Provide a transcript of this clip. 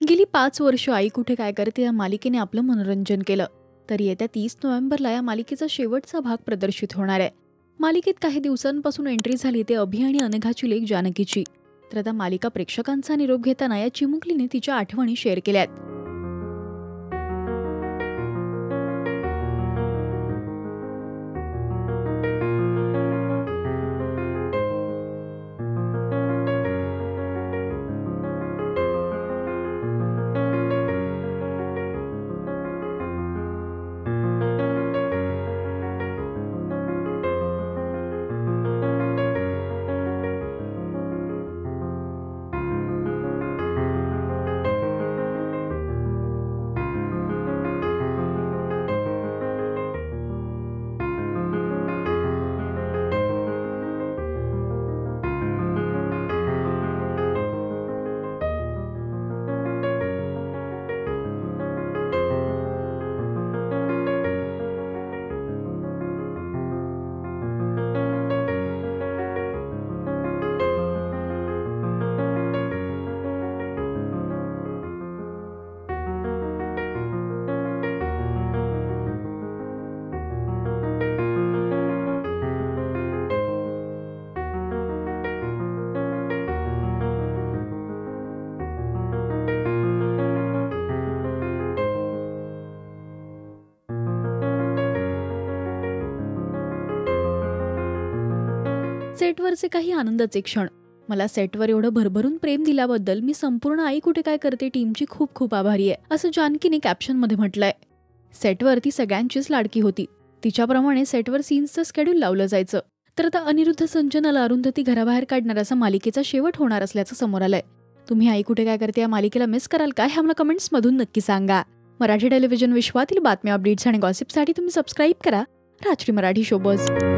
गेली 5 वर्ष आई कुठे काय करते या मालिकेने आपलं मनोरंजन केलं. तर येत्या 30 नोव्हेंबरला या मालिकेचा शेवटचा भाग प्रदर्शित होणार आहे. मालिकेत काही दिवसांपासून एंट्री झाली ते अभि आणि अनघाची लेक जानकीची. तर आता मालिका प्रेक्षकांचा निरोप घेताना या चिमुकलीने तिच्या आठवणी शेअर केल्यात. सेटवरचे काही आनंदाचे क्षण. मला सेटवर एवढं भरभरून प्रेम दिल्याबद्दल मी संपूर्ण आई कुठे काय करते टीमची खूप खूप आभारी आहे, असं जानकीने कॅप्शनमध्ये म्हटलंय. सेटवर ती सगळ्यांचीच लाडकी होती. तिच्याप्रमाणे सेटवर सीन्सचं शेड्यूल लावलं जायचं. तर आता अनिरुद्ध संजनाला अरुंधती घराबाहेर काढणार असा मालिकेचा शेवट होणार असल्याचं समोर आलंय. तुम्ही आई कुठे काय करते या मालिकेला मिस कराल काय हे मला कमेंट्समधून नक्की सांगा. मराठी टेलिव्हिजन विश्वातील बातम्या, अपडेट्स आणि गॉसिपसाठी तुम्ही सबस्क्राईब करा राजश्री मराठी शोबज.